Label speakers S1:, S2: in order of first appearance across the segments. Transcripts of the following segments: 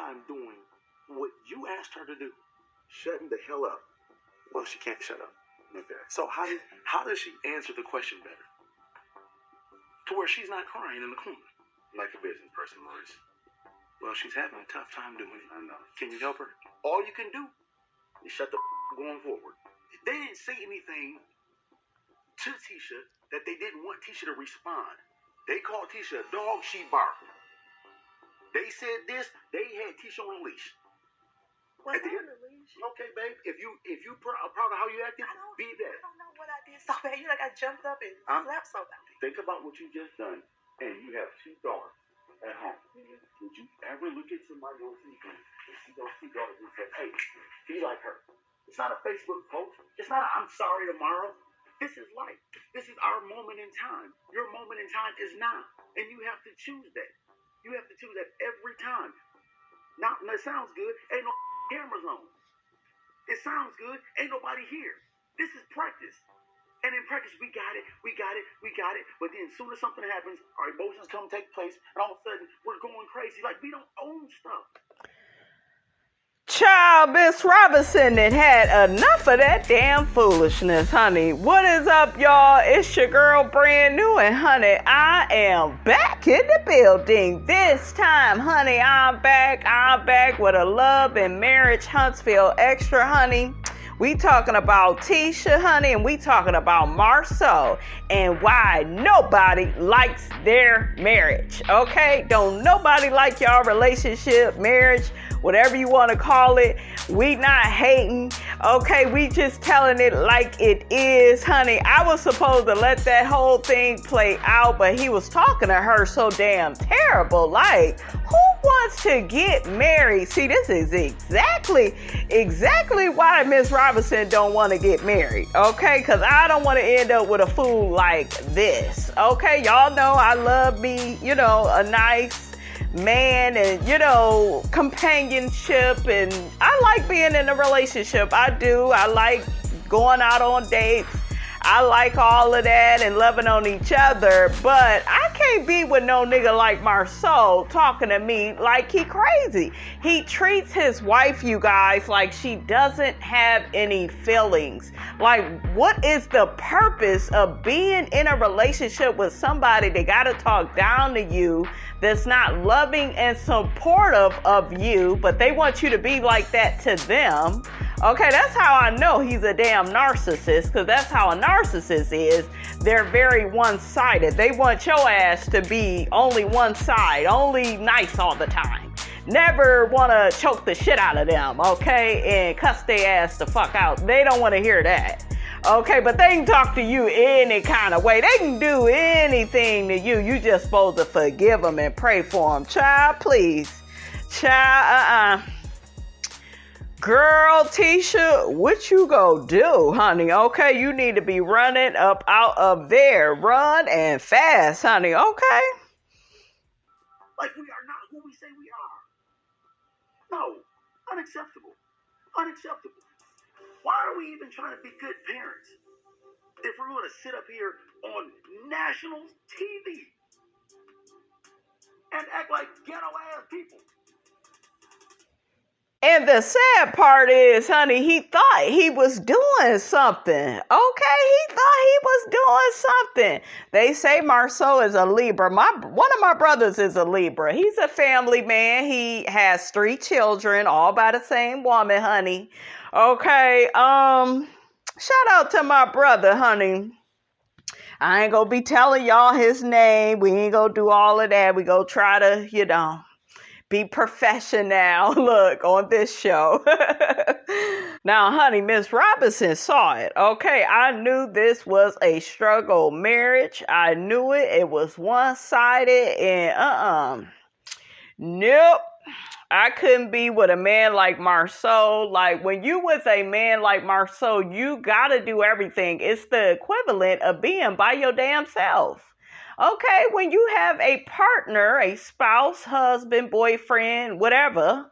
S1: time doing what you asked her to do.
S2: Shutting the hell up.
S1: Well, she can't shut up.
S2: Okay.
S1: So how does she answer the question better? To where she's not crying in the corner.
S2: Like a business person, Maurice.
S1: Well, she's having a tough time doing it.
S2: I know.
S1: Can you help her?
S2: All you can do is shut the going forward.
S1: They didn't say anything to Tisha that they didn't want Tisha to respond. They called Tisha a dog, she barked. They said this, they had Tisha on a leash.
S3: Was I on the leash?
S1: Okay, babe. If you proud of how you acted, be that.
S3: I don't know what I did so bad. You like I jumped up and slapped somebody.
S2: Think about what you just done, and you have 2 daughters at home.
S3: Mm-hmm.
S2: Would you ever look at somebody on TV and see those 2 daughters and say, hey, be like her? It's not a Facebook post. It's not a I'm sorry tomorrow. This is life. This is our moment in time. Your moment in time is now. And you have to choose that. You have to choose that every time. Now, that sounds good. Ain't no cameras on. It sounds good. Ain't nobody here. This is practice. And in practice, we got it. But then as soon as something happens, our emotions come take place, and all of a sudden, we're going crazy. Like, we don't own stuff.
S4: Child, Miss Robinson had enough of that damn foolishness, honey. What is up, y'all? It's your girl, Brand New, and honey, I am back in the building. This time, honey, I'm back with a Love and Marriage Huntsville Extra, honey. We talking about Tisha, honey, and we talking about Marsau and why nobody likes their marriage, okay? Don't nobody like y'all relationship, marriage, whatever you want to call it. We not hating, okay? We just telling it like it is, honey. I was supposed to let that whole thing play out, but he was talking to her so damn terrible. Like, who wants to get married? See, this is exactly why Miss Robinson don't want to get married, okay? Because I don't want to end up with a fool like this, okay? Y'all know I love me, a nice man and, companionship, and I like being in a relationship. I do. I like going out on dates. I like all of that and loving on each other, but I can't be with no nigga like Marsau talking to me like he crazy. He treats his wife, you guys, like she doesn't have any feelings. Like, what is the purpose of being in a relationship with somebody that gotta talk down to you, that's not loving and supportive of you, but they want you to be like that to them? Okay, that's how I know he's a damn narcissist, because that's how a narcissist is. They're very one-sided. They want your ass to be only one side, only nice all the time. Never want to choke the shit out of them, okay, and cuss their ass the fuck out. They don't want to hear that. Okay, but they can talk to you any kind of way. They can do anything to you. You just supposed to forgive them and pray for them. Child, please. Child, Girl, Tisha, what you go do, honey? Okay, you need to be running up out of there. Run and fast, honey, okay?
S1: Like we are not who we say we are. No, unacceptable. Why are we even trying to be good parents if we're going to sit up here on national TV and act like ghetto-ass people?
S4: And the sad part is, honey, he thought he was doing something. Okay, he thought he was doing something. They say Marsau is a Libra. One of my brothers is a Libra. He's a family man. He has 3 children, all by the same woman, honey. Okay, shout out to my brother, honey. I ain't gonna be telling y'all his name. We ain't gonna do all of that. We gonna try to, be professional, look, on this show. Now, honey, Miss Robinson saw it. Okay, I knew this was a struggle marriage. I knew it. It was one-sided and nope. I couldn't be with a man like Marsau. Like, when you with a man like Marsau, you gotta do everything. It's the equivalent of being by your damn self. Okay, when you have a partner, a spouse, husband, boyfriend, whatever,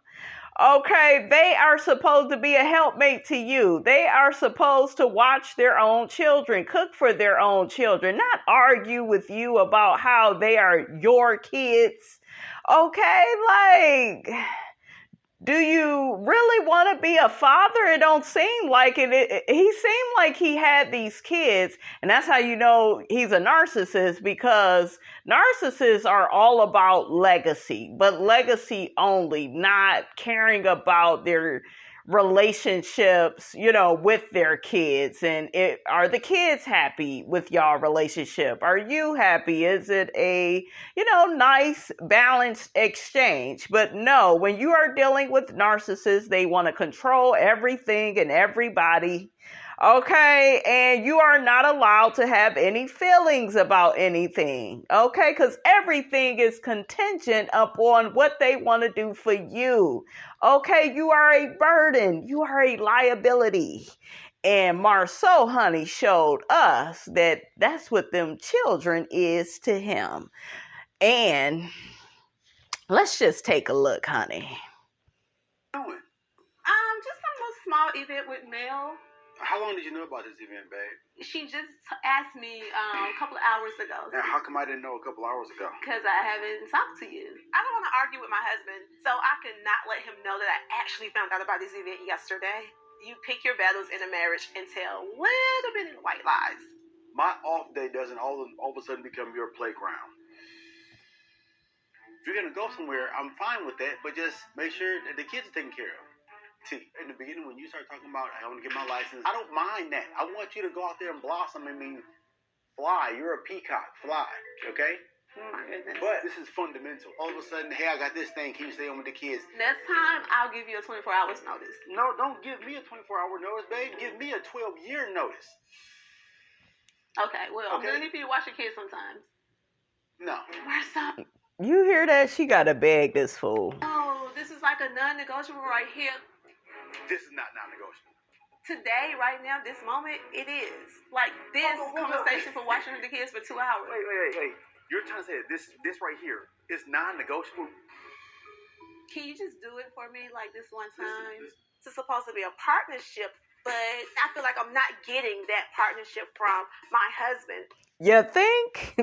S4: okay, they are supposed to be a helpmate to you. They are supposed to watch their own children, cook for their own children, not argue with you about how they are your kids. Okay, like, do you really want to be a father? It don't seem like it. He seemed like he had these kids, and that's how you know he's a narcissist, because narcissists are all about legacy, but legacy only, not caring about their relationships, with their kids. And are the kids happy with y'all relationship? Are you happy? Is it a, nice balanced exchange? But no, when you are dealing with narcissists, they want to control everything and everybody. Okay, and you are not allowed to have any feelings about anything, okay, because everything is contingent upon what they want to do for you. Okay, you are a burden, you are a liability. And Marsau, honey, showed us that that's what them children is to him. And let's just take a look, honey.
S3: Just a little small event with Mel.
S1: How long did you know about this event, babe?
S3: She just asked me a couple of hours ago.
S1: And how come I didn't know a couple hours ago?
S3: Because I haven't talked to you. I don't want to argue with my husband, so I could not let him know that I actually found out about this event yesterday. You pick your battles in a marriage and tell little bitty white lies.
S1: My off day doesn't all of a sudden become your playground. If you're going to go somewhere, I'm fine with that, but just make sure that the kids are taken care of. See, in the beginning, when you start talking about, I want to get my license, I don't mind that. I want you to go out there and blossom. Fly. You're a peacock. Fly. Okay?
S3: Oh my goodness.
S1: But this is fundamental. All of a sudden, hey, I got this thing. Can you stay on with the kids?
S3: Next time, I'll give you a 24 hours notice.
S1: No, don't give me a 24-hour notice, babe. Give me a 12-year notice.
S3: Okay, well, I'm going to need for you to watch your kids sometimes.
S1: No.
S3: Marsau.
S4: You hear that? She got to beg this fool.
S3: Oh, this is like a non-negotiable right here.
S1: This is not non-negotiable.
S3: Today, right now, this moment, it is. Like this conversation for watching the kids for 2 hours.
S1: Wait. You're trying to say that this right here is non-negotiable?
S3: Can you just do it for me like this one time? It's supposed to be a partnership, but I feel like I'm not getting that partnership from my husband.
S4: You think?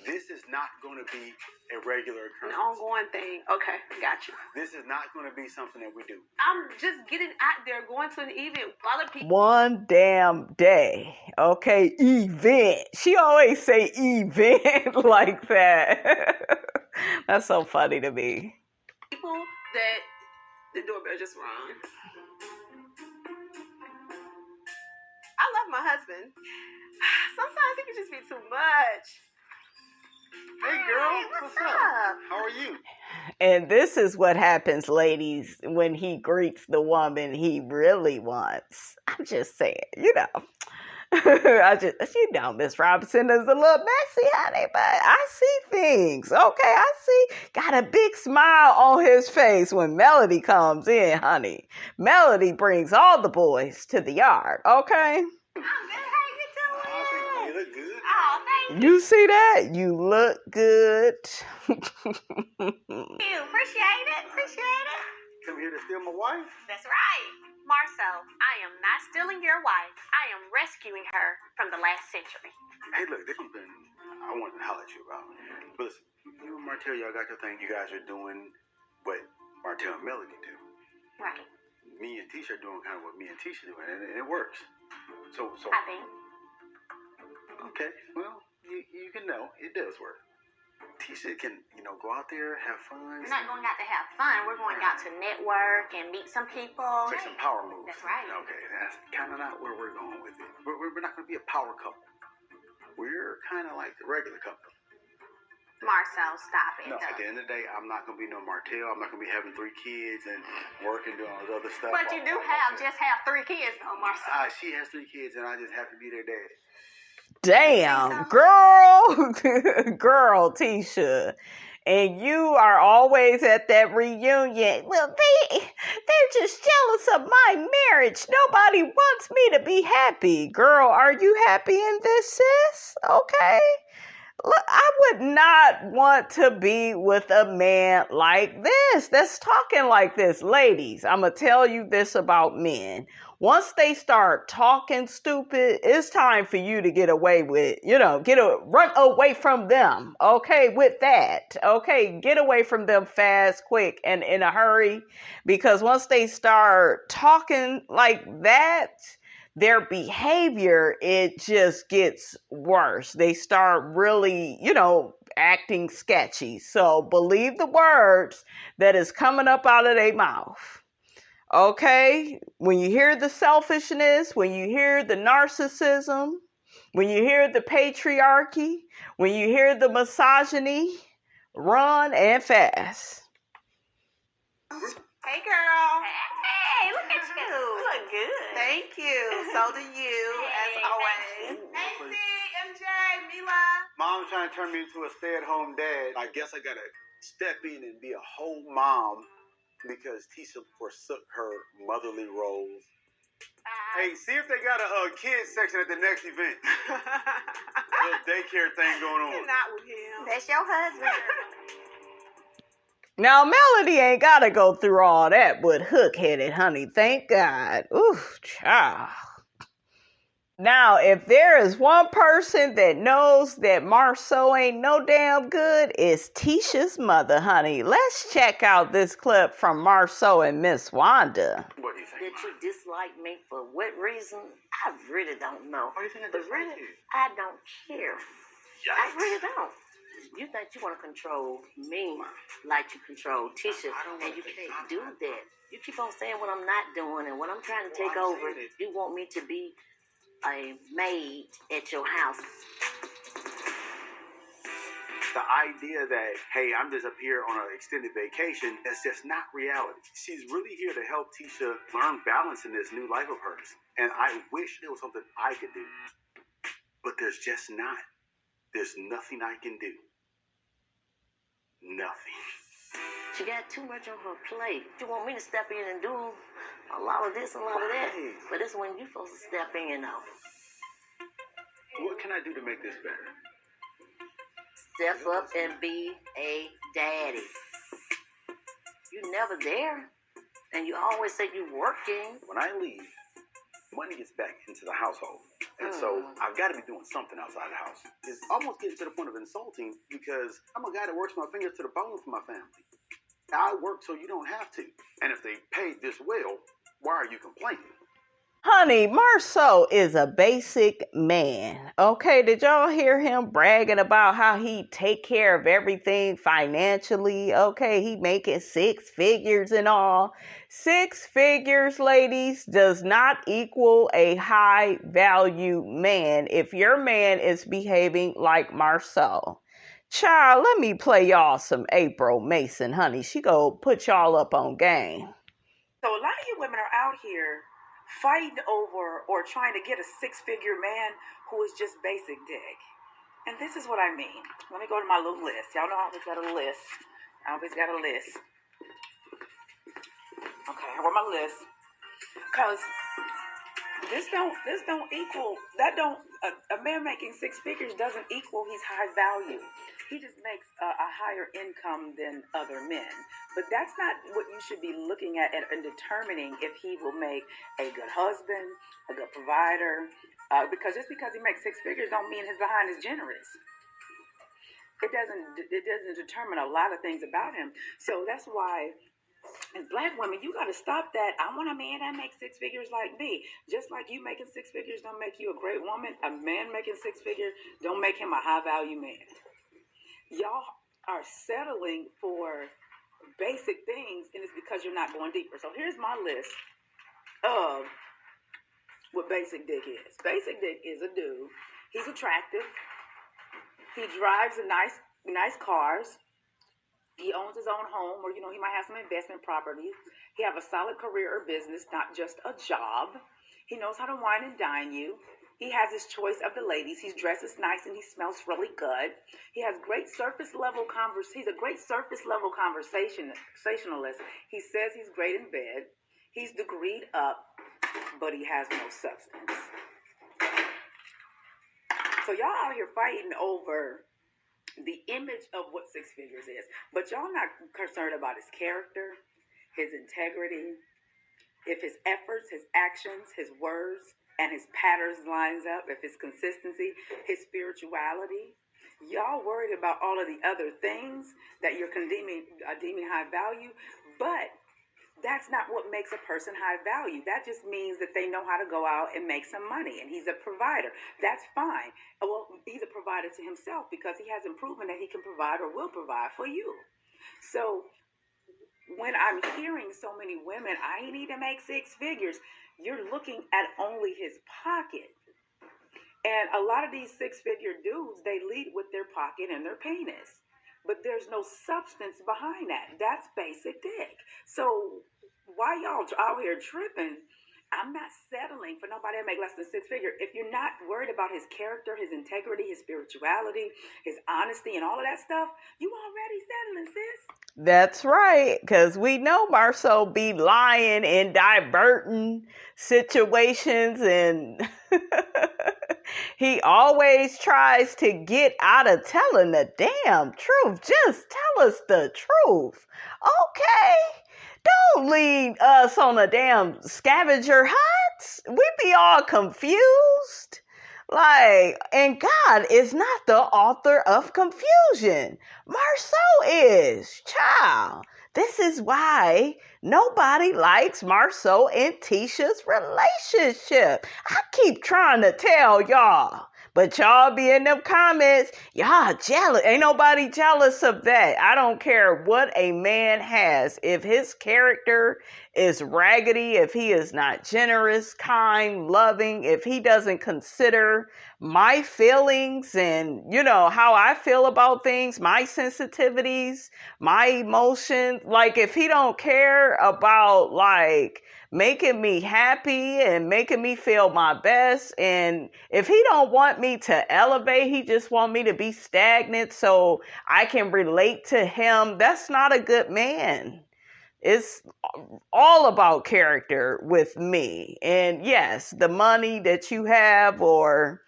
S1: This is not going to be a regular occurrence.
S3: An ongoing thing. Okay, got you.
S1: This is not going to be something that we do.
S3: I'm just getting out there, going to an event with other people.
S4: One damn day. Okay, event. She always say event like that. That's so funny to me.
S3: People that the doorbell just rung. I love my husband. Sometimes he can just be too much.
S1: Hey girl, what's up? How are you?
S4: And this is what happens, ladies, when he greets the woman he really wants. I'm just saying, Miss Robinson is a little messy, honey, but I see things. Okay, I see. Got a big smile on his face when Melody comes in, honey. Melody brings all the boys to the yard, okay?
S3: I'm good. How you doing?
S1: You look good.
S3: Oh, thank
S4: You see that? You look good.
S3: you. Appreciate it.
S1: Come here to steal my wife?
S5: That's right. Marsau, I am not stealing your wife. I am rescuing her from the last century.
S1: Hey, look, there's something I wanted to holler at you about. But listen, you and Martell, y'all got your thing. You guys are doing what Martell and Melody do.
S5: Right.
S1: Me and Tisha are doing kind of what me and Tisha do, and it works. So
S5: I think.
S1: Okay, well, you can know it does work. Tisha can, go out there, have fun.
S5: We're not going out to have fun. We're going out to network and meet some people.
S1: Make some power moves.
S5: That's right.
S1: Okay, that's kind of not where we're going with it. We're not going to be a power couple. We're kind of like the regular couple.
S5: Marsau, stop it.
S1: No, at the end of the day, I'm not going to be no Martell. I'm not going to be having 3 kids and working, doing all this other stuff.
S5: But you do have 3 kids, though, Marsau.
S1: She has 3 kids, and I just have to be their daddy.
S4: Damn, girl, Tisha. And you are always at that reunion. Well, they're just jealous of my marriage. Nobody wants me to be happy. Girl, are you happy in this, sis? Okay. Look, I would not want to be with a man like this that's talking like this. Ladies, I'm going to tell you this about men. Once they start talking stupid, it's time for you to get away with, run away from them. Okay, with that. Okay, get away from them fast, quick, and in a hurry. Because once they start talking like that, their behavior, it just gets worse. They start really, acting sketchy. So believe the words that is coming up out of their mouth. Okay? When you hear the selfishness, when you hear the narcissism, when you hear the patriarchy, when you hear the misogyny, run and fast.
S3: Hey, girl.
S5: Hey, look at you.
S3: You look good. Thank you. So do you, as always. Hey, MJ, Mila.
S1: Mom's trying to turn me into a stay-at-home dad. I guess I gotta step in and be a whole mom because Tisha forsook her motherly roles. Hey, see if they got a kids section at the next event. Little daycare thing going on.
S3: You're not with him.
S5: That's your husband.
S4: Now, Melody ain't got to go through all that with hook-headed, honey. Thank God. Oof, child. Now, if there is one person that knows that Marsau' ain't no damn good, it's Tisha's mother, honey. Let's check out this clip from Marsau' and Miss Wanda.
S1: What do you think?
S6: That you dislike me for what reason? I really don't know.
S1: Why do you think I
S6: But
S1: dislike
S6: really,
S1: you?
S6: I don't care. I
S1: Yikes.
S6: really don't. You think you want to control me like you control Tisha, and you can't do that. You keep on saying what I'm not doing and what I'm trying to take over. You want me to be a maid at your house.
S1: The idea that, hey, I'm just up here on an extended vacation, that's just not reality. She's really here to help Tisha learn balance in this new life of hers. And I wish there was something I could do. But there's just not. There's nothing I can do. Nothing.
S6: She got too much on her plate. You want me to step in and do a lot of this, a lot of that. But it's when you're supposed to step in, though.
S1: What can I do to make this better?
S6: Step up and be a daddy. You never there. And you always say you're working.
S1: When I leave, money gets back into the household. And so I've got to be doing something outside the house. It's almost getting to the point of insulting because I'm a guy that works my fingers to the bone for my family. I work so you don't have to. And if they paid this well, why are you complaining?
S4: Honey, Marsau' is a basic man. Okay, did y'all hear him bragging about how he take care of everything financially? Okay, he making 6 figures and all. 6 figures, ladies, does not equal a high value man if your man is behaving like Marsau'. Child, let me play y'all some April Mason, honey. She go put y'all up on game.
S7: So a lot of you women are out here fighting over or trying to get a 6-figure man who is just basic dick. And this is what I mean. Let me go to my little list. Y'all know I always got a list. Okay, I wrote my list. Because this don't equal, a man making 6 figures doesn't equal he's high value. He just makes a higher income than other men. But that's not what you should be looking at and determining if he will make a good husband, a good provider. Because just because he makes 6 figures don't mean his behind is generous. It doesn't determine a lot of things about him. So that's why, as black women, you got to stop that. I want a man that makes 6 figures like me. Just like you making 6 figures don't make you a great woman, a man making 6 figures don't make him a high value man. Y'all are settling for basic things, and it's because you're not going deeper. So here's my list of what basic dick is. Basic dick is a dude. He's attractive. He drives a nice cars. He owns his own home, or he might have some investment properties. He have a solid career or business, not just a job. He knows how to wine and dine you. He has his choice of the ladies. He dresses nice and he smells really good. He has great surface level He's a great surface level conversationalist. He says he's great in bed. He's degreed up, but he has no substance. So y'all out here fighting over the image of what six figures is. But y'all not concerned about his character, his integrity, if his efforts, his actions, his words, and his patterns lines up, if his consistency, his spirituality. Y'all worried about all of the other things that you're deeming high value, but that's not what makes a person high value. That just means that they know how to go out and make some money, and he's a provider. That's fine. Well, he's a provider to himself because he hasn't proven that he can provide or will provide for you. So when I'm hearing so many women, I need to make six figures, you're looking at only his pocket. And a lot of these six-figure dudes, they lead with their pocket and their penis. But there's no substance behind that. That's basic dick. So why y'all out here tripping? I'm not settling for nobody to make less than six figures. If you're not worried about his character, his integrity, his spirituality, his honesty, and all of that stuff, you already settling, sis.
S4: That's right, because we know Marsau be lying and diverting situations, and he always tries to get out of telling the damn truth. Just tell us the truth, okay? Don't lead us on a damn scavenger hunt. We be all confused. Like, and God is not the author of confusion. Marsau is, child. This is why nobody likes Marsau and Tisha's relationship. I keep trying to tell y'all, but y'all be in them comments, y'all jealous. Ain't nobody jealous of that. I don't care what a man has. If his character is raggedy, if he is not generous, kind, loving, if he doesn't consider my feelings and, you know, how I feel about things, my sensitivities, my emotions, like if he don't care about like making me happy and making me feel my best, and if he don't want me to elevate, he just want me to be stagnant so I can relate to him, that's not a good man. It's all about character with me. And yes, the money that you have or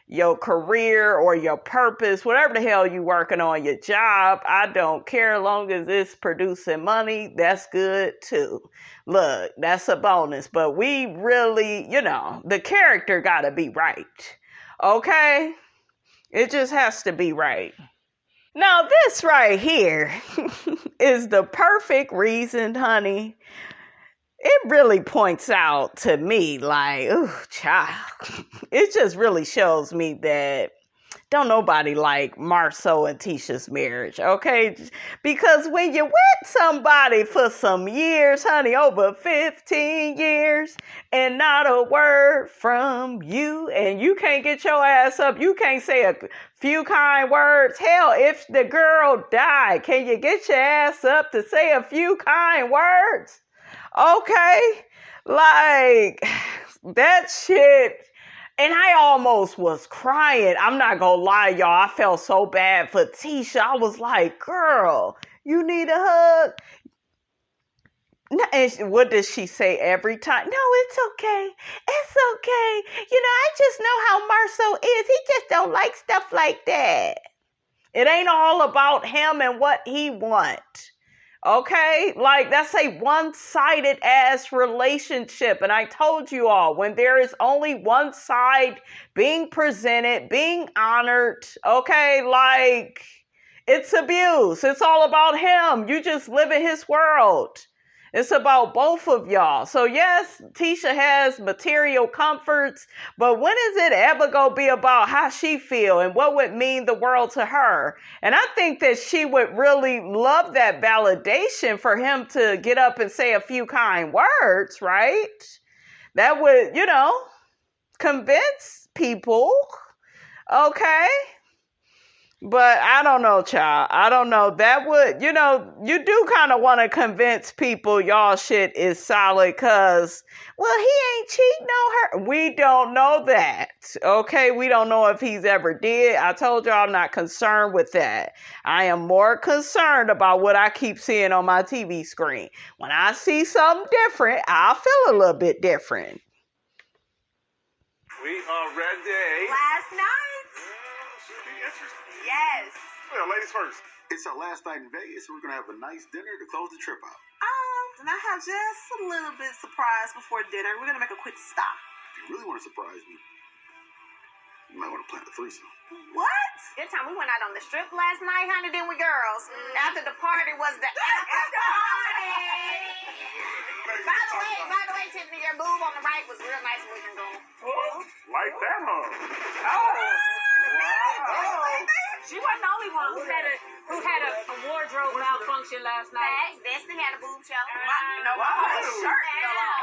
S4: your career or your purpose, whatever the hell you working on, your job, I don't care. As long as it's producing money, that's good too. Look, that's a bonus. But we really, you know, the character gotta be right. Okay? It just has to be right. Now, this right here is the perfect reason, honey. It really points out to me like, ooh, child. It just really shows me that don't nobody like Marsau and Tisha's marriage, okay? Because when you're with somebody for some years, honey, over 15 years, and not a word from you, and you can't get your ass up, you can't say a few kind words. Hell, if the girl died, can you get your ass up to say a few kind words? Okay? Like, that shit. And I almost was crying. I'm not gonna lie, y'all. I felt so bad for Tisha. I was like, girl, you need a hug? And what does she say every time? No, it's okay. It's okay. You know, I just know how Marsau is. He just don't like stuff like that. It ain't all about him and what he wants. Okay, like that's a one-sided ass relationship. And I told you all, when there is only one side being presented, being honored, okay, like it's abuse. It's all about him. You just live in his world. It's about both of y'all. So yes, Tisha has material comforts, but when is it ever going to be about how she feel and what would mean the world to her? And I think that she would really love that validation for him to get up and say a few kind words, right? That would, you know, convince people, okay? But I don't know, child. I don't know. That would, you know, you do kind of want to convince people y'all shit is solid because, well, he ain't cheating on her. We don't know that. Okay? We don't know if he's ever did. I told y'all I'm not concerned with that. I am more concerned about what I keep seeing on my TV screen. When I see something different, I'll feel a little bit different.
S1: We are ready.
S5: Last night.
S1: Should be interesting.
S5: Yes.
S1: Yeah, ladies first. It's our last night in Vegas, so we're going to have a nice dinner to close the trip out.
S3: And I have just a little bit surprise before dinner. We're gonna make a quick stop.
S1: If you really want to surprise me, you might want to plan a threesome.
S3: What?
S5: That time we went out on the strip last night, honey, then we girls. After the party was the after party. By the way, Tiffany, your boob on the right was real nice looking, girl.
S1: Like that, huh?
S8: She wasn't the only one who had a wardrobe malfunction last night.
S5: Facts. Destiny had a boob show.
S3: No, my whole shirt fell off.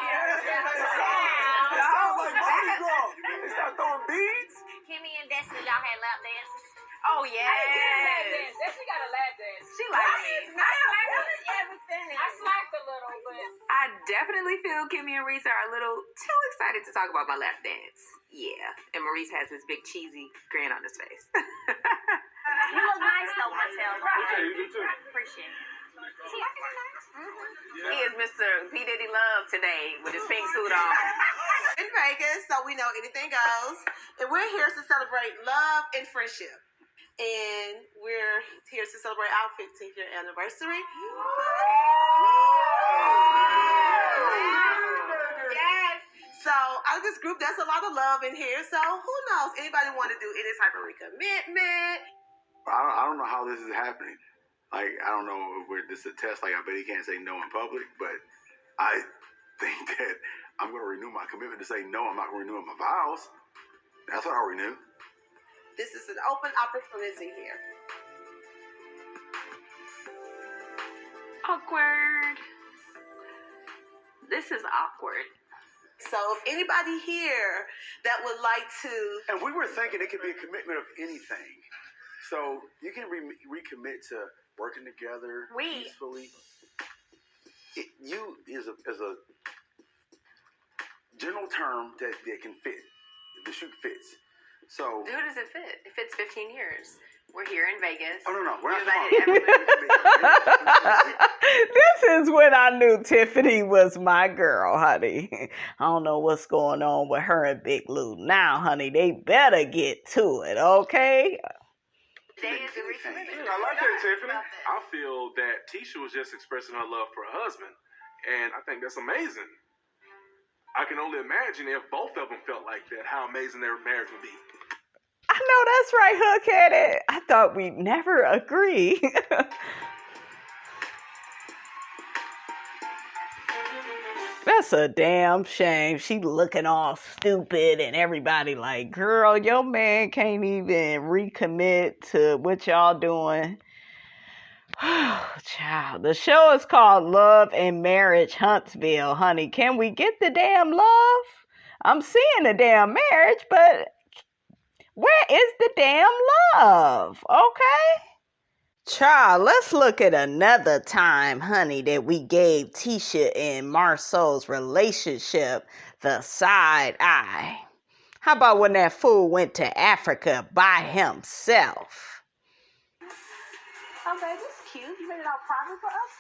S1: They start throwing beads?
S5: Kimmy and Destiny, y'all had lap dances.
S3: Oh yeah.
S8: She got a lap dance.
S3: She likes me.
S8: I slacked a little, but
S7: I definitely feel Kimmy and Reese are a little too excited to talk about my lap dance. Yeah, and Maurice has this big cheesy grin on his face.
S5: You look nice though, Marcel.
S1: Okay, you do too.
S5: Appreciate it. See, I think I'm nice.
S7: He is Mr. P. Diddy Love today with his pink suit on.
S3: In Vegas, so we know anything goes. And we're here to celebrate love and friendship. And we're here to celebrate our 15th year anniversary. Yes. So out of this group, there's a lot of love in here. So who knows? Anybody want to do any type of recommitment?
S1: I don't know how this is happening. Like, I don't know if this is a test. Like, I bet he can't say no in public, but I think that I'm going to renew my commitment to say no. I'm not renewing my vows. That's what I'll renew.
S3: This is an open opportunity here.
S7: Awkward. This is awkward.
S3: So if anybody here that would like to...
S1: And we were thinking it could be a commitment of anything. So you can recommit to working together peacefully. You is a general term that can fit. The shoe fits. So
S7: Who does it fit? It fits 15 years. We're here in Vegas.
S1: Oh no, we're not
S4: This is when I knew Tiffany was my girl, honey. I don't know what's going on with her and Big Lou now, honey. They better get to it, okay?
S7: Today is the recommitment.
S9: I like that, Tiffany. I feel that Tisha was just expressing her love for her husband, and I think that's amazing. I can only imagine if both of them felt like that, how amazing their marriage would be.
S4: I know that's right, Hook-headed. I thought we'd never agree. That's a damn shame. She looking all stupid and everybody like, girl, your man can't even recommit to what y'all doing. Child, the show is called Love and Marriage Huntsville, honey. Can we get the damn love? I'm seeing the damn marriage, but where is the damn love? Okay? Child, let's look at another time, honey, that we gave Tisha and Marsau'S relationship the side eye. How about when that fool went to Africa by himself?
S3: Okay, this is cute. You made it all private for us?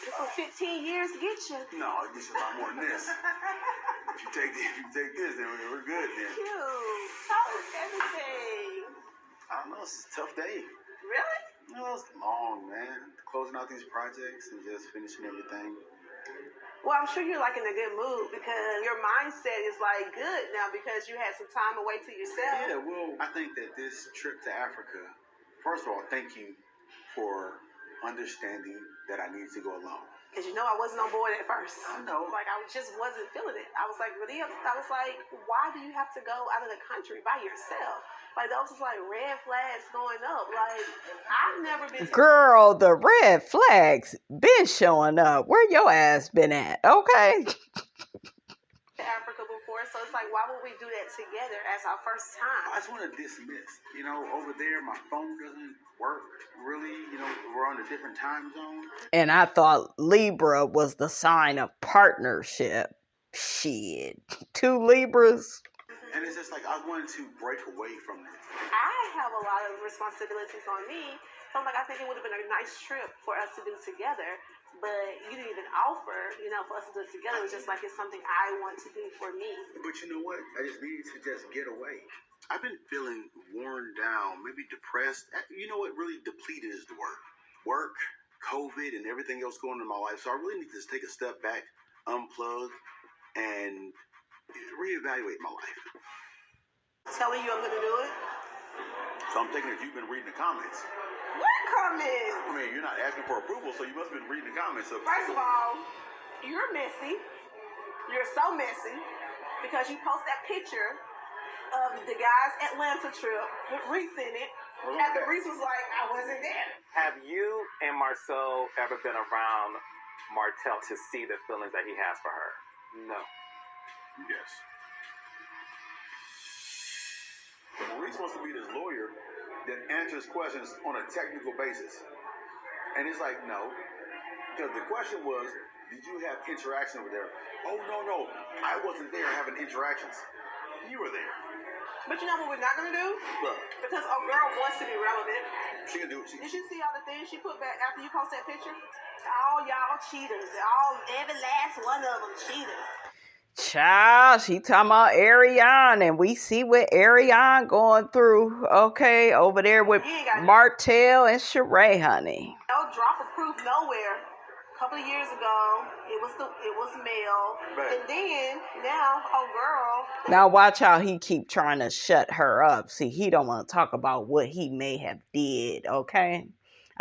S3: It took 15 years to get you.
S1: No, it gets a lot more than this. If you take this, then we're good then.
S3: Cute. How is everything?
S1: I don't know, it's a tough day.
S3: Really?
S1: No, it's long, man. Closing out these projects and just finishing everything.
S3: Well, I'm sure you're like in a good mood because your mindset is like good now because you had some time away to yourself.
S1: Yeah, well, I think that this trip to Africa, first of all, thank you for understanding that I needed to go alone.
S3: Because you know I wasn't on board at first.
S1: I know.
S3: Like, I just wasn't feeling it. I was like, really upset. I was like, why do you have to go out of the country by yourself? Like, those was like red flags going up. Like, I've never been...
S4: Girl, the red flags been showing up. Where your ass been at? Okay?
S3: to Africa before, so it's like, why would we do that together as our first time?
S1: I just want to dismiss, over there, my phone doesn't work really, we're on a different time zone.
S4: And I thought Libra was the sign of partnership. Shit. 2 Libras?
S1: And it's just like, I wanted to break away from this.
S3: I have a lot of responsibilities on me. So I'm like, I think it would have been a nice trip for us to do together. but you didn't even offer, for us to do it together. It was just like it's something I want to do for me.
S1: But you know what? I just needed to just get away. I've been feeling worn down, maybe depressed. You know what? Really depleted is the word. Work, COVID, and everything else going on in my life. So I really need to just take a step back, unplug, and reevaluate my life.
S3: Telling you I'm going to do it?
S1: So I'm thinking that you've been reading the comments.
S3: What comments?
S1: I mean, you're not asking for approval, so you must have been reading the comments.
S3: First of all, you're messy. You're so messy because you post that picture of the guys' Atlanta trip. Reese in it. After Reese was like, I wasn't there.
S10: Have you and Marsau ever been around Martell to see the feelings that he has for her? No.
S1: Yes. Maurice wants to be this lawyer that answers questions on a technical basis. And it's like, no. Because the question was, did you have interaction over there? Oh, no. I wasn't there having interactions. You were there.
S3: But you know what we're not going to do?
S1: What?
S3: Because a girl wants to be relevant.
S1: She can do it.
S3: Did you see all the things she put back after you post that picture? All y'all cheaters. Every last one of them cheaters.
S4: Child, she talking about Ariane, and we see what Ariane going through, okay, over there with Martell and Sheree, honey.
S3: No drop of proof nowhere. A couple of years ago, it was male,
S1: right.
S3: And then now, girl.
S4: Now watch how he keep trying to shut her up. See, he don't want to talk about what he may have did, okay?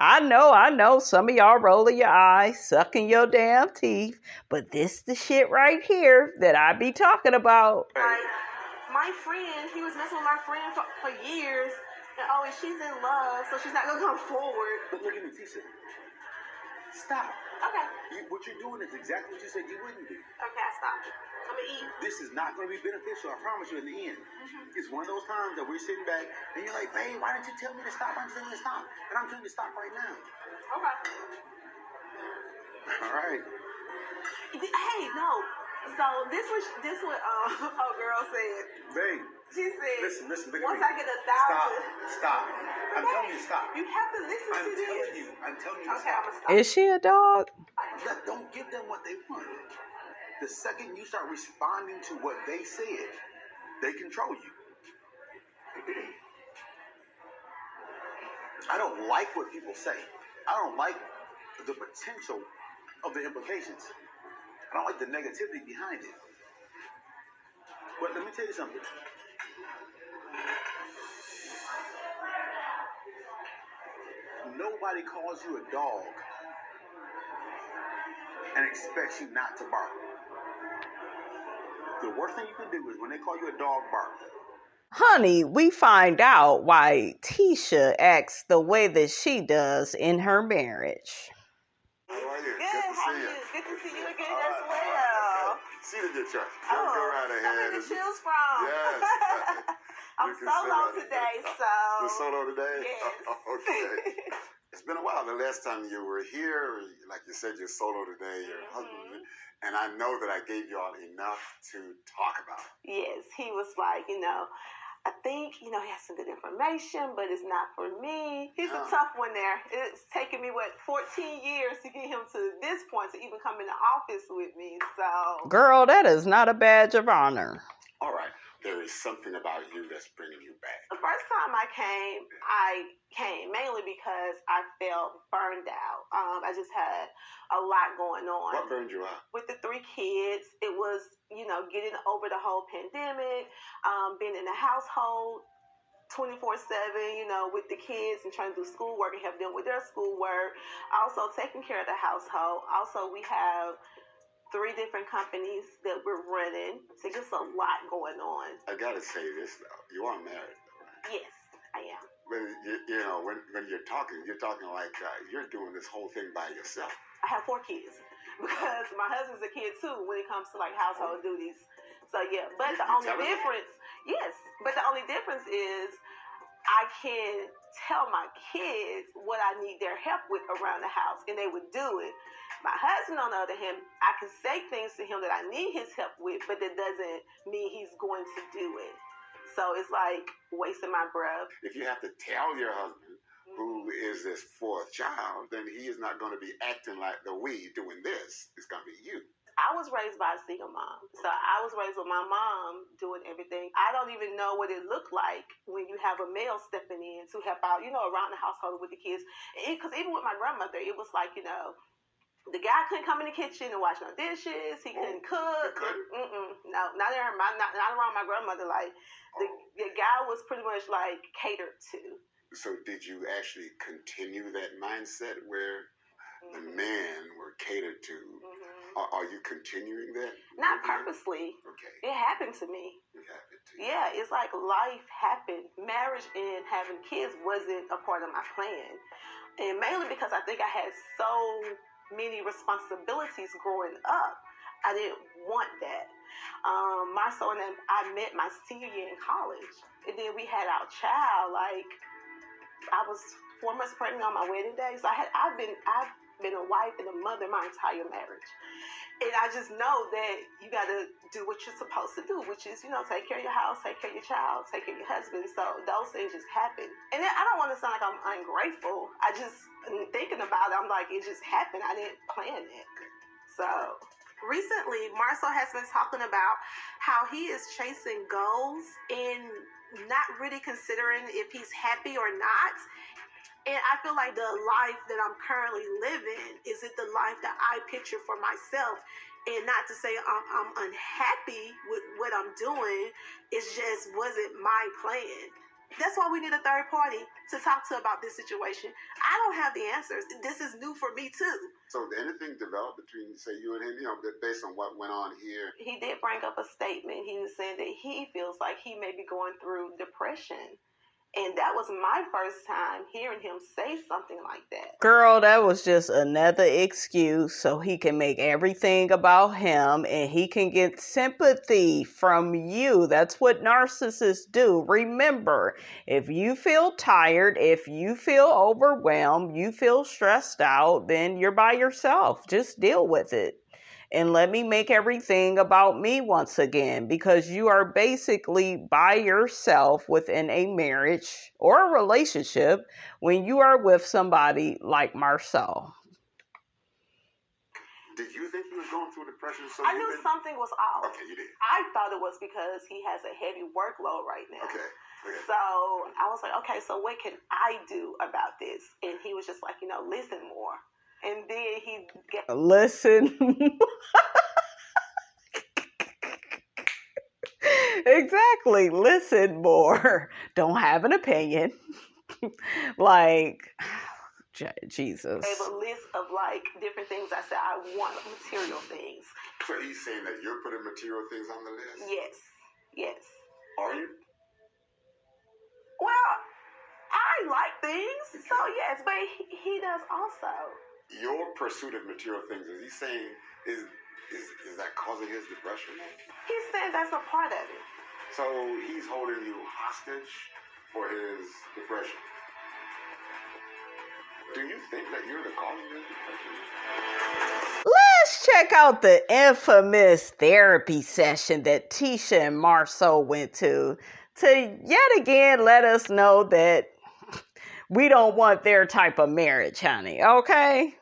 S4: I know, some of y'all rolling your eyes, sucking your damn teeth, but this the shit right here that I be talking about.
S3: Like, my friend, he was messing with my friend for years, and she's in love, so she's not gonna come forward.
S1: But look at me, Tisha. Stop.
S3: Okay.
S1: What you're doing is exactly what you said you wouldn't do.
S3: Okay, I stopped. I'm gonna eat.
S1: This is not going to be beneficial, I promise you, in the end. Mm-hmm. It's one of those times that we're sitting back, and you're like, babe, why didn't you tell me to stop? I'm telling you to stop. And I'm telling you to stop right now.
S3: Okay.
S1: All right.
S3: Hey, no. So this what a girl said.
S1: Babe.
S3: She said,
S1: listen, look
S3: once
S1: at
S3: I
S1: me.
S3: get 1,000.
S1: Stop. I'm telling you to stop.
S3: You have to listen to this.
S1: I'm telling you to
S3: stop.
S1: I'm stop.
S4: Is she a dog?
S1: Don't give them what they want. The second you start responding to what they said, they control you. I don't like what people say. I don't like the potential of the implications. I don't like the negativity behind it. But let me tell you something. Nobody calls you a dog and expects you not to bark. The worst thing you can do is when they call you a dog, bark.
S4: Honey, we find out why Tisha acts the way that she does in her marriage.
S1: How are you?
S3: Good to see you. Good to see you again as well.
S1: Okay. See the good church. Go right ahead.
S3: Where to choose from.
S1: Yes.
S3: I'm solo today, so.
S1: You're solo today?
S3: Yes.
S1: Okay. It's been a while. The last time you were here, like you said, you're solo today, your husband, and I know that I gave y'all enough to talk about.
S3: Yes, he was like, I think, he has some good information, but it's not for me. He's a tough one there. It's taken me, 14 years to get him to this point to even come in the office with me, so.
S4: Girl, that is not a badge of honor.
S1: All right. There is something about you that's bringing you back.
S3: The first time I came mainly because I felt burned out. I just had a lot going on.
S1: What burned you out?
S3: With the 3 kids, it was, getting over the whole pandemic, being in the household 24/7, with the kids and trying to do schoolwork and help them with their schoolwork. Also taking care of the household. Also, we have 3 different companies that we're running. So just a lot going on.
S1: I gotta say this though. You are married though, right?
S3: Yes, I am.
S1: But when you're talking like you're doing this whole thing by yourself.
S3: I have 4 kids because my husband's a kid too when it comes to like household duties. So yeah, but the only difference is I can tell my kids what I need their help with around the house, and they would do it. My husband, on the other hand, I can say things to him that I need his help with, but that doesn't mean he's going to do it. So it's like wasting my breath.
S1: If you have to tell your husband
S11: who is this fourth child, then he is not going to be acting like the we doing this. It's going to be you.
S3: I was raised by a single mom. So I was raised with my mom doing everything. I don't even know what it looked like when you have a male stepping in to help out, around the household with the kids. Because even with my grandmother, it was like, the guy couldn't come in the kitchen and wash no dishes. He couldn't cook. No, not around my grandmother. Like, the guy was pretty much, like, catered to.
S11: So did you actually continue that mindset where the men were catered to? Are you continuing that?
S3: Not purposely.
S11: Okay.
S3: It happened to me.
S11: It happened to you.
S3: Yeah, it's like life happened. Marriage and having kids wasn't a part of my plan. And mainly because I think I had so many responsibilities growing up. I didn't want that. Marsau and I met my senior year in college. And then we had our child, like, I was 4 months pregnant on my wedding day. So I've been a wife and a mother my entire marriage. And I just know that you got to do what you're supposed to do, which is, take care of your house, take care of your child, take care of your husband. So those things just happen. And then I don't want to sound like I'm ungrateful. I just, thinking about it, I'm like, it just happened. I didn't plan it. So recently, Marsau has been talking about how he is chasing goals and not really considering if he's happy or not. And I feel like the life that I'm currently living is it the life that I picture for myself. And not to say I'm unhappy with what I'm doing. It's just wasn't my plan. That's why we need a third party to talk to about this situation. I don't have the answers. This is new for me too.
S11: So did anything develop between, say, you and him, based on what went on here?
S3: He did bring up a statement. He was saying that he feels like he may be going through depression. And that was my first time hearing him say something like that.
S4: Girl, that was just another excuse so he can make everything about him and he can get sympathy from you. That's what narcissists do. Remember, if you feel tired, if you feel overwhelmed, you feel stressed out, then you're by yourself. Just deal with it. And let me make everything about me once again, because you are basically by yourself within a marriage or a relationship when you are with somebody like Marsau.
S11: Did you think he was going through depression?
S3: I knew something was off.
S11: Okay, you did.
S3: I thought it was because he has a heavy workload right now.
S11: Okay.
S3: So I was like, okay, so what can I do about this? And he was just like, listen more. And then he
S4: listen. Exactly. Listen more. Don't have an opinion. Like, Jesus.
S3: I gave a list of different things. I said I want material things.
S11: So he's saying that you're putting material things on the list?
S3: Yes.
S11: Are you?
S3: Well, I like things, so yes, but he does also.
S11: Your pursuit of material things, is he saying, is that causing his depression?
S3: He's saying that's a part of it.
S11: So he's holding you hostage for his depression. Do you think that you're the cause of his depression?
S4: Let's check out the infamous therapy session that Tisha and Marsau went to yet again let us know that we don't want their type of marriage, honey. Okay?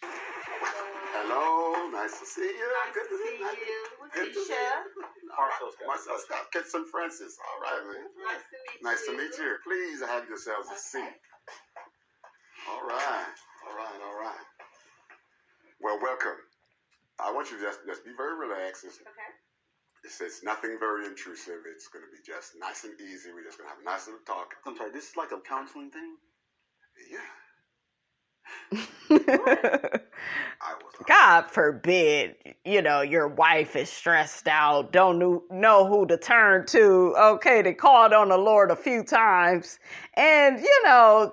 S11: Hello, nice to see you. Good to see you.
S3: Tisha.
S11: Marsau'S, St. Francis. All right, man. Nice to meet you. Please have yourselves a seat. All right. Well, welcome. I want you to just be very relaxed.
S3: Okay.
S11: It's nothing very intrusive. It's going to be just nice and easy. We're just going to have a nice little talk.
S2: I'm sorry, this is like a counseling thing?
S11: Yeah.
S4: God forbid, your wife is stressed out, don't know who to turn to. Okay, they called on the Lord a few times and,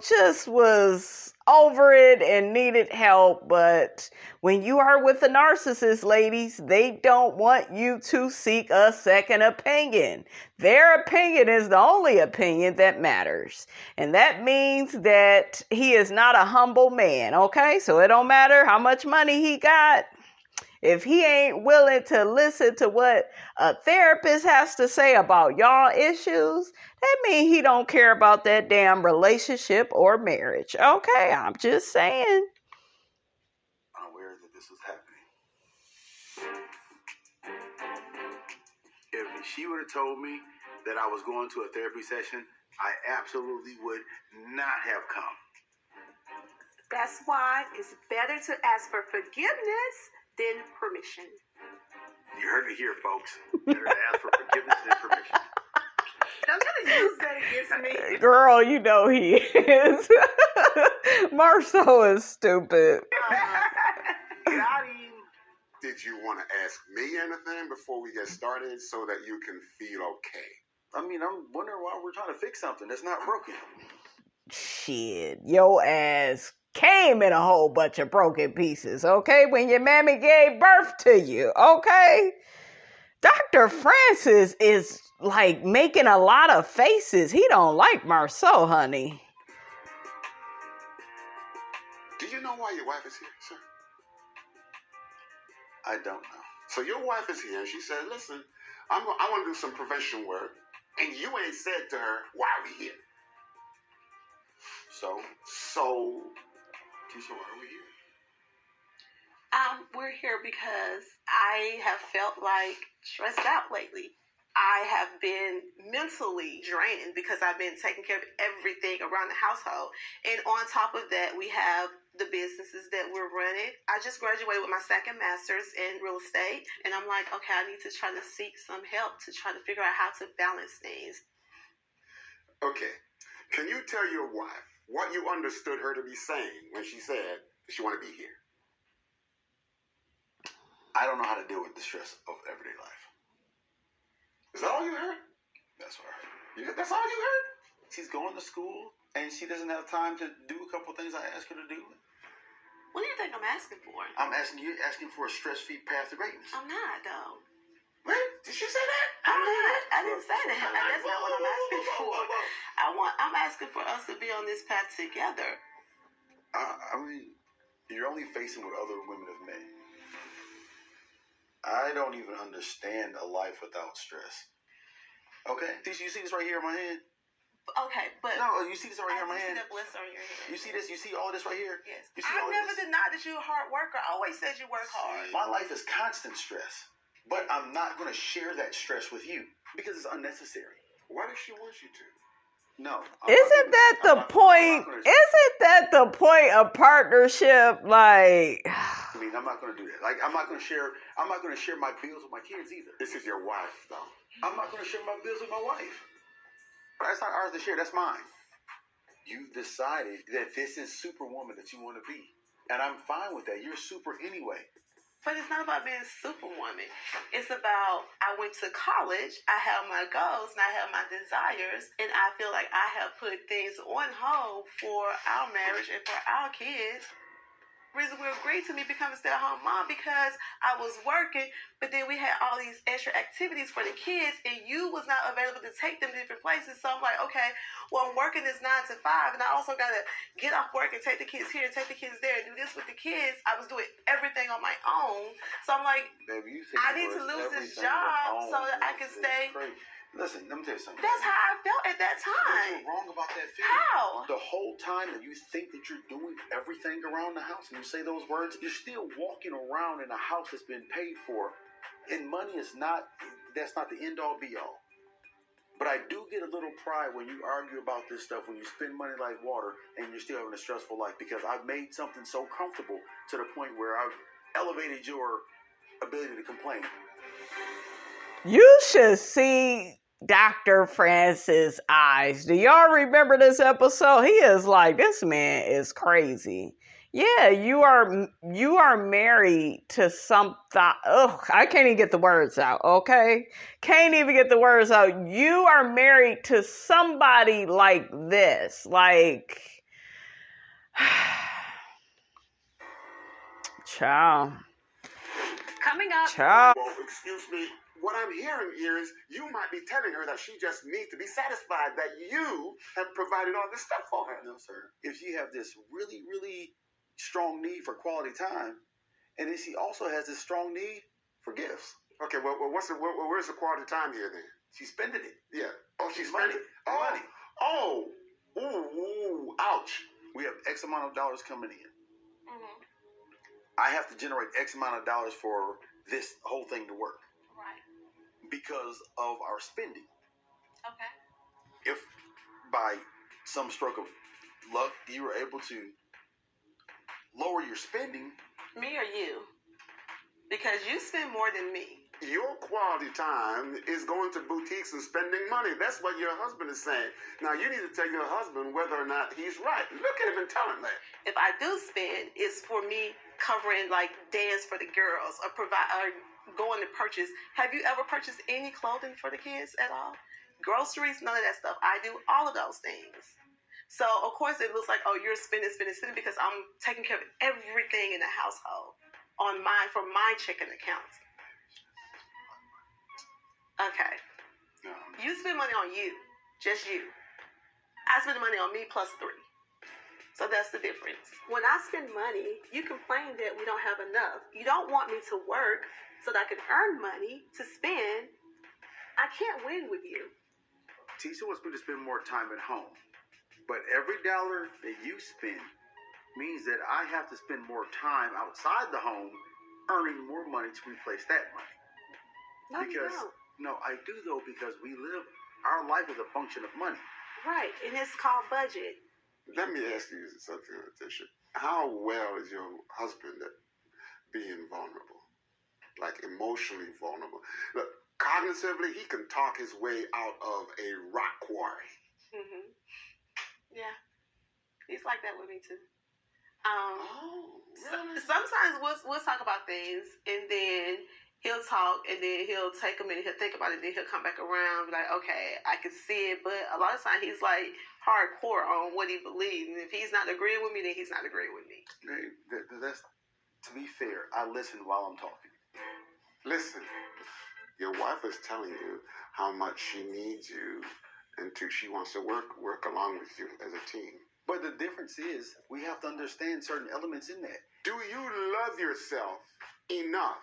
S4: just was over it and needed help. But when you are with a narcissist, ladies, they don't want you to seek a second opinion. Their opinion is the only opinion that matters. And that means that he is not a humble man, okay? So it don't matter how much money he got. If he ain't willing to listen to what a therapist has to say about y'all issues, that means he don't care about that damn relationship or marriage. Okay, I'm just saying.
S1: Unaware that this was happening. If she would have told me that I was going to a therapy session, I absolutely would not have come.
S3: That's why it's better to ask for forgiveness than permission.
S1: You heard me here, folks. Better to ask for forgiveness than permission.
S3: Don't try to use that against me.
S4: Girl, you know he is. Marsau is stupid.
S1: Got him.
S11: Did you want to ask me anything before we get started so that you can feel okay?
S2: I mean, I'm wondering why we're trying to fix something that's not broken.
S4: Shit, your ass came in a whole bunch of broken pieces, okay? When your mammy gave birth to you, okay? Dr. Francis is like making a lot of faces. He don't like Marsau, honey.
S11: Do you know why your wife is here, sir?
S2: I don't know.
S11: So your wife is here, and she said, listen, I want to do some prevention work, and you ain't said to her, why are we here? So, Tisha, why are we here?
S3: We're here because I have felt like stressed out lately. I have been mentally drained because I've been taking care of everything around the household. And on top of that, we have the businesses that we're running. I just graduated with my second master's in real estate. And I'm like, okay, I need to try to seek some help to try to figure out how to balance things.
S11: Okay. Can you tell your wife what you understood her to be saying when she said she wanted to be here?
S2: I don't know how to deal with the stress of everyday life.
S11: Is that all you heard?
S2: That's what I heard.
S11: That's all you heard?
S2: She's going to school, and she doesn't have time to do a couple things I asked her to do.
S3: What do you think I'm asking for?
S2: I'm asking for a stress-free path to greatness.
S3: I'm not, though.
S11: What? Did she say that?
S3: I'm not. I didn't say that. That's not what I'm asking for. I'm asking for us to be on this path together.
S2: I mean, you're only facing what other women have made. I don't even understand a life without stress. Okay? Tisha, you see this right here in my hand?
S3: Okay, but...
S2: No, you see this right here in my hand?
S3: You see that blister on your hand?
S2: You see this? You see all this right here?
S3: Yes.
S2: You see
S3: I never denied that you're a hard worker. I always said you work hard.
S2: My life is constant stress. But I'm not going to share that stress with you because it's unnecessary.
S11: Why does she want you to?
S2: No.
S4: Isn't that the point? Isn't that the point of partnership? Like,
S2: I mean, I'm not going to do that. Like, I'm not going to share my bills with my kids either.
S11: This is your wife, though.
S2: I'm not going to share my bills with my wife. That's not ours to share. That's mine. You've decided that this is Superwoman that you want to be. And I'm fine with that. You're super anyway.
S3: But it's not about being Superwoman. It's about, I went to college, I have my goals, and I have my desires, and I feel like I have put things on hold for our marriage and for our kids. Reason we agreed to me becoming a stay-at-home mom because I was working, but then we had all these extra activities for the kids, and you was not available to take them to different places. So I'm like, okay, well, I'm working this 9 to 5, and I also got to get off work and take the kids here, take the kids there, and do this with the kids. I was doing everything on my own. So I'm like,
S2: baby,
S3: I need to lose this job so that I can stay.
S2: Listen, let me tell you something.
S3: That's how I felt at that time.
S2: You're wrong about that feeling.
S3: How?
S2: The whole time that you think that you're doing everything around the house and you say those words, you're still walking around in a house that's been paid for. And money is that's not the end all be all. But I do get a little pride when you argue about this stuff, when you spend money like water and you're still having a stressful life, because I've made something so comfortable to the point where I've elevated your ability to complain.
S4: you should see Dr. Francis' eyes. Do y'all remember this episode? He is like, this man is crazy. Yeah, you are married to something. I can't even get the words out, okay? Can't even get the words out. You are married to somebody like this. Like, child.
S5: Coming up.
S4: Child.
S11: Well, excuse me. What I'm hearing here is you might be telling her that she just needs to be satisfied that you have provided all this stuff for her.
S2: No, sir. If you have this really, really strong need for quality time,
S1: And then she also has this strong need for gifts.
S11: Okay, well, where's the quality time here then?
S1: She's spending it.
S11: Yeah. Oh, she's
S1: Money.
S11: spending it? Oh.
S1: Money.
S11: Oh. Ooh, ouch.
S1: We have X amount of dollars coming in.
S3: Mm-hmm.
S1: I have to generate X amount of dollars for this whole thing to work.
S3: Right.
S1: Because of our spending.
S3: Okay.
S1: If by some stroke of luck you were able to lower your spending.
S3: Me or you? Because you spend more than me.
S11: Your quality time is going to boutiques and spending money. That's what your husband is saying. Now, you need to tell your husband whether or not he's right. Look at him and tell him that.
S3: If I do spend, it's for me covering like dance for the girls or going to purchase. Have you ever purchased any clothing for the kids at all? Groceries, none of that stuff. I do all of those things. So, of course, it looks like, oh, you're spending because I'm taking care of everything in the household from my checking accounts. Okay.
S11: No.
S3: You spend money on you. Just you. I spend money on me plus 3. So that's the difference. When I spend money, you complain that we don't have enough. You don't want me to work so that I can earn money to spend. I can't win with you.
S1: Tisha wants me to spend more time at home. But every dollar that you spend means that I have to spend more time outside the home earning more money to replace that money.
S3: No, you don't.
S1: No, I do though, because our life is a function of money.
S3: Right, and it's called budget.
S11: Let me ask you something, Tisha. How well is your husband at being vulnerable? Like emotionally vulnerable? Look, cognitively, he can talk his way out of a rock quarry.
S3: Mm-hmm. Yeah. He's like that with me too.
S11: Really?
S3: Sometimes we'll talk about things and then he'll talk and then he'll take a minute, he'll think about it, then he'll come back around, be like, okay, I can see it. But a lot of times he's like hardcore on what he believes. And if he's not agreeing with me, then he's not agreeing with me.
S1: That's, to be fair, I listen while I'm talking.
S11: Listen, your wife is telling you how much she needs you and she wants to work along with you as a team.
S1: But the difference is we have to understand certain elements in that.
S11: Do you love yourself enough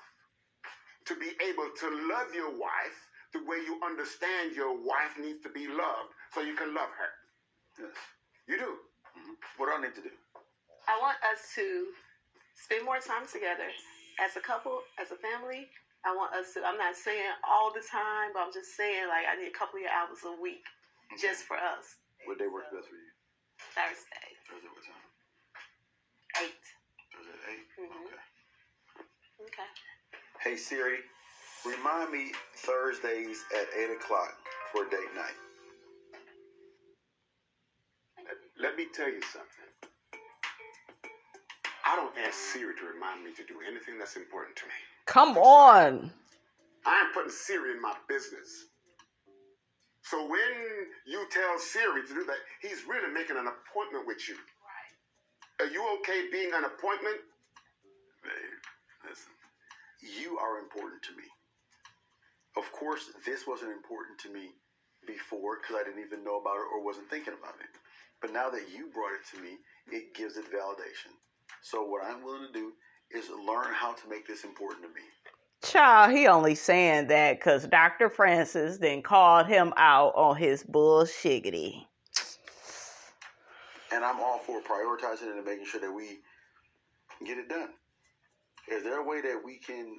S11: to be able to love your wife the way you understand your wife needs to be loved so you can love her?
S1: Yes.
S11: You do?
S1: Mm-hmm. What do I need to do?
S3: I want us to spend more time together as a couple, as a family. I want us to, I'm not saying all the time, but I'm just saying like I need a couple of hours a week just for us.
S1: What day works best for you?
S3: Thursday.
S1: Thursday what time?
S3: 8.
S1: Thursday at 8?
S3: Mm-hmm. Okay.
S1: Hey Siri, remind me Thursdays at 8 o'clock for date night.
S11: Let me tell you something. I don't ask Siri to remind me to do anything that's important to me.
S4: Come on.
S11: I am putting Siri in my business. So when you tell Siri to do that, he's really making an appointment with you. Right. Are you okay being an appointment?
S1: Babe, listen. You are important to me. Of course, this wasn't important to me before because I didn't even know about it or wasn't thinking about it. But now that you brought it to me, it gives it validation. So what I'm willing to do is learn how to make this important to me.
S4: Child, he only saying that because Dr. Francis then called him out on his bullshiggity.
S1: And I'm all for prioritizing it and making sure that we get it done. Is there a way that we can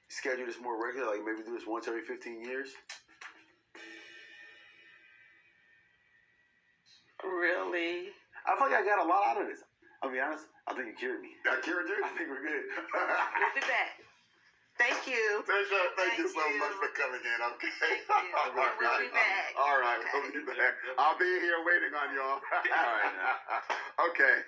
S1: schedule this more regular, like maybe do this once every 15 years?
S3: Really?
S1: I feel like I got a lot out of this. I'll be honest, I think you cured me.
S11: I cured you?
S1: I think we're good.
S3: We'll be back. Thank you.
S11: Tisha, thank you so much for coming in, okay?
S3: Thank you. We'll be back.
S11: All right, we'll be back. I'll be here waiting on y'all.
S1: All right, now.
S11: Okay.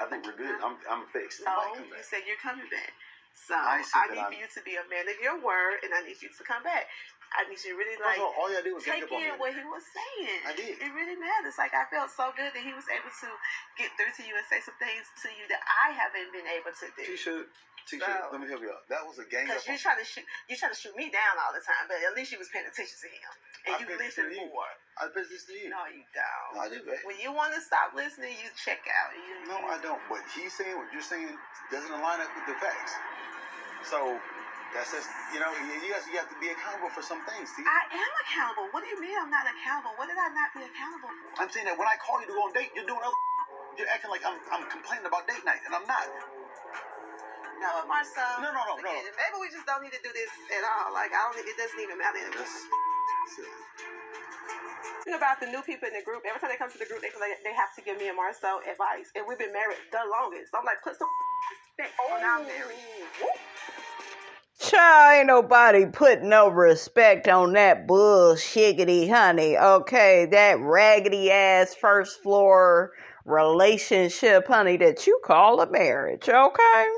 S1: I think we're good. I'm fixed.
S3: No, you said you're coming back. So
S1: I
S3: I need for you to be a man of your word, and I need you to come back. I need you to really
S2: All you gotta do was
S3: take in what he was saying.
S2: I did.
S3: It really matters. Like, I felt so good that he was able to get through to you and say some things to you that I haven't been able to do.
S2: Tisha, let me help you out. That was a gang.
S3: Because you try to shoot me down all the time, but at least you was paying attention to him and you listened more.
S2: I pay attention to you.
S3: No, you don't.
S2: No, I do, babe.
S3: When you want to stop listening, you check out.
S2: No, I don't. What he's saying, what you're saying, doesn't align up with the facts. So. That's just, you have to be accountable for some things, see?
S3: I am accountable. What do you mean I'm not accountable? What did I not be accountable for?
S2: I'm saying that when I call you to go on a date, you're doing you're acting like I'm complaining about date night, and I'm not.
S3: No, Marsau.
S2: No.
S3: Maybe we just don't need to do this at all. Like, it doesn't even matter anymore. Think about the new people in the group. Every time they come to the group, they feel like they have to give me and Marsau advice. And we've been married the longest. So I'm like, put some respect on our marriage.
S4: Child, ain't nobody put no respect on that bullshiggity, honey. Okay, that raggedy ass first floor relationship, honey, that you call a marriage, okay?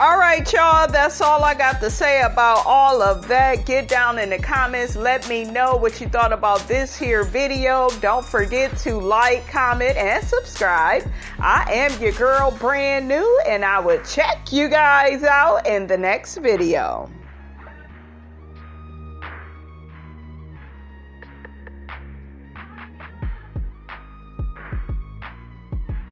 S4: All right, y'all, that's all I got to say about all of that. Get down in the comments. Let me know what you thought about this here video. Don't forget to like, comment, and subscribe. I am your girl, Brand New, and I will check you guys out in the next video.